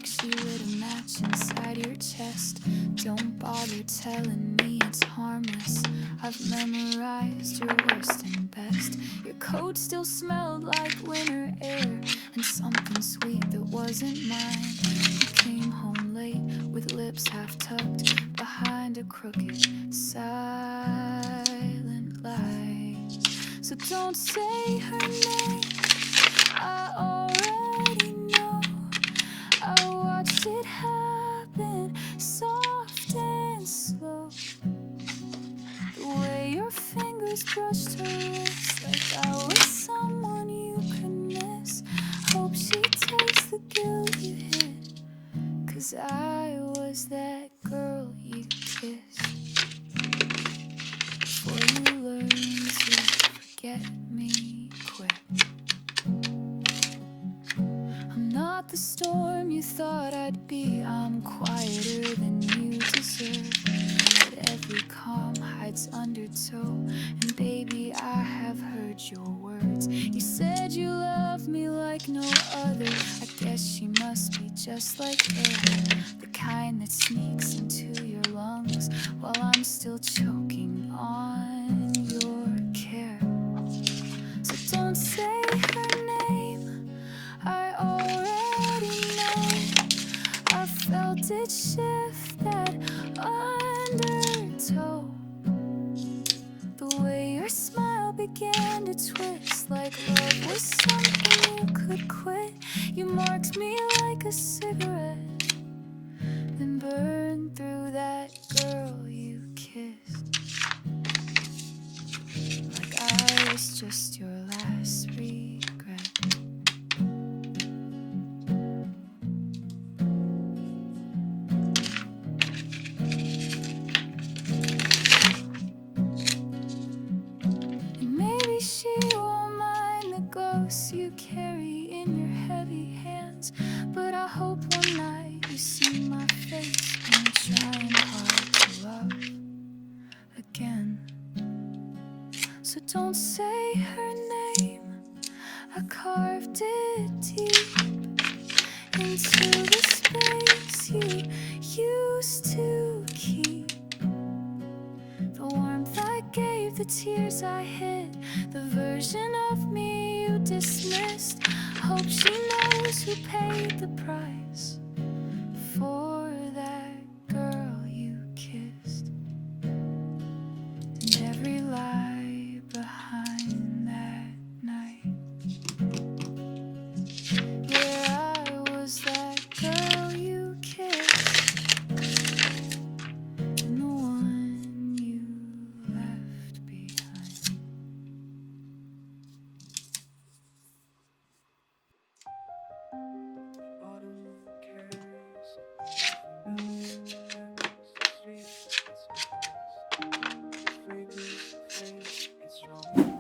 like she lit a match inside your chest. Don't bother telling me it's harmless. I've memorized your worst and best. Your coat still smelled like winter air, and something sweet that wasn't mine. You came home late with lips half tucked behind a crooked silent lie. So don't say her name, I already know. I watched it happen, soft and slow. The way your fingers brushed her wrist, like I was someone you could miss. Hope she takes the guilt you hid, 'cause I was that girl you kissed. Before you learn to forget me quick. I'm not the storm you thought I'd be. I'm quieter than you deserve, but every calm hides undertow. And baby, I have heard your words. You said you love me like no other. I guess she must be just like air, the kind that sneaks into your lungs while I'm still choking on your care. So don't say her name, I already know. I felt it shift that undertow. The way your smile began to twist, like love was something you could quit. You marked me like a cigarette, then burned through that girl you kissed. Like I was just your last regret. And maybe she won't mind the ghosts you carry in your heavy hands, but I hope one night you see my face when you're trying hard to love again. So don't say her name, I carved it deep into the space you used to keep. The warmth I gave, the tears I hid, the version of me you dismissed. Hope she knows who paid the price for that girl you kissed. And every lie behind that night. Yeah, I was that girl you kissed, and the one you left behind. Autumn carries it's strong enough.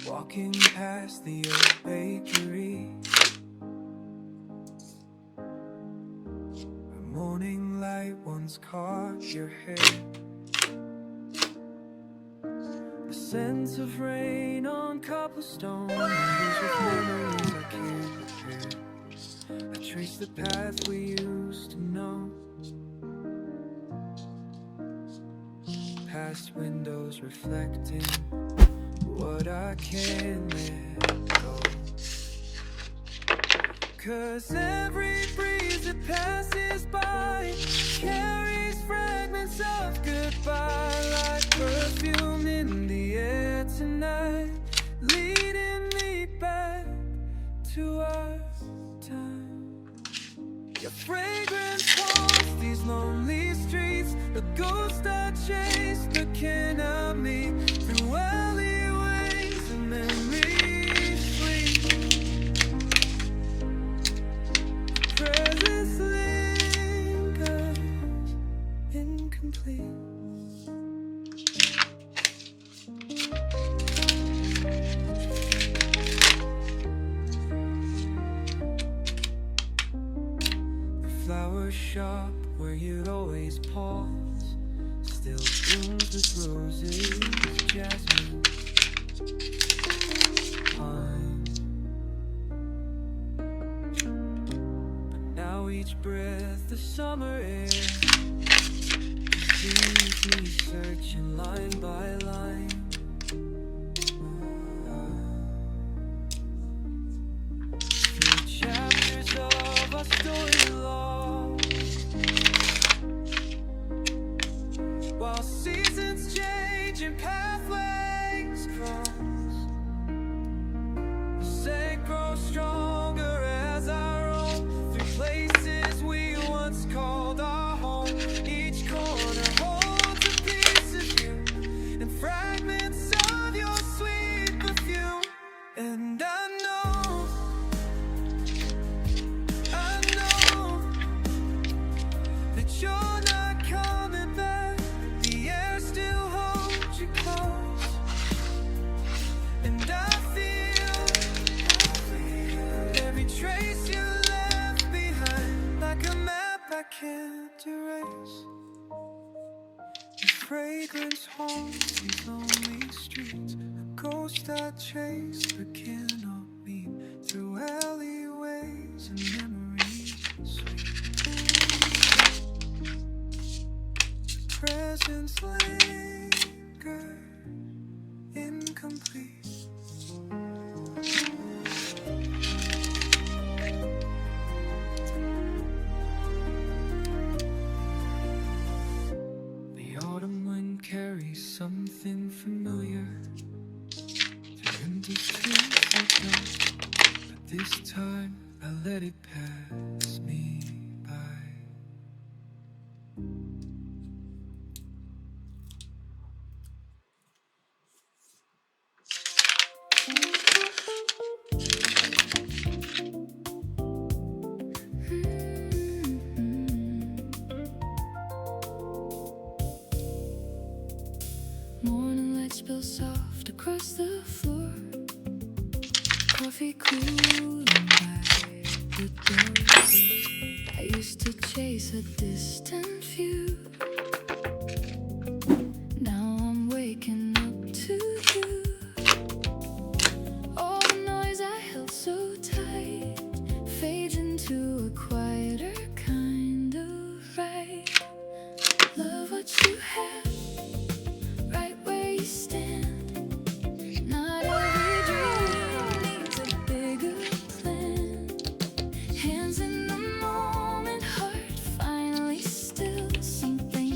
Walking past the old bakery, a morning light once caught your hair. The scent of rain on cobblestone, these with memories I can't repair. I trace the path we used to know, past windows reflecting what I can't let go. 'Cause every breeze that passes by carries fragments of goodbye, like perfume in the air tonight, leading me back to our time. Your fragrance haunts these lonely streets, the ghost I chase looking at me through alleyways and memories sleep. Presence lingers incomplete. The flower shop where you'd always pause still blooms with roses, jasmine, pine, each breath of summer air. Sees me searching line by line. Through chapters of our story lost, while seasons change and pathways cross, the scent grows stronger as our own. Through places we once called our home, each corner holds a piece of you and fragments of your sweet perfume. And I know that you're not coming back. The air still holds you close, and I feel every trace you left behind, like a map I can't erase. Your fragrance haunts these lonely streets, a ghost I chase but cannot meet, through alleyways and memories sweet. Presence linger incomplete. The autumn wind carries something familiar through empty streets at night, but this time I let it pass me by. Morning light spills soft across the floor, coffee cooling by the door. I used to chase a distant view, now I'm waking up to you. All the noise I held so tight fades into a quieter kind of right. Love what you have right where you stand. Not every dream needs a bigger plan. Hands in the moment, heart finally still. Something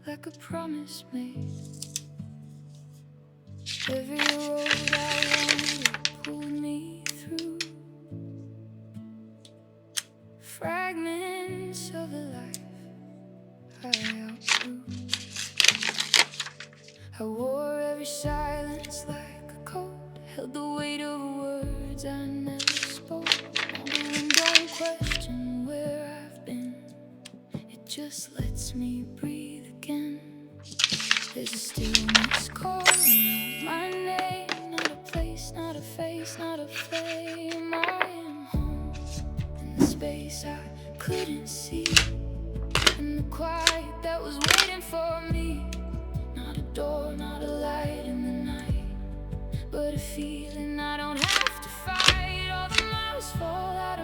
like a promise made. Every road I wanted pulled me through. Fragments of a life I outgrew. I wore every silence like a coat, held the weight of words I never spoke. And don't question where I've been, it just lets me breathe again. There's a stillness calling out my name, not a place, not a face, not a flame. I am home in the space I couldn't see, in the quiet that was waiting for me. Not a door, not a light in the night, but a feeling I don't have to fight. All the miles fall out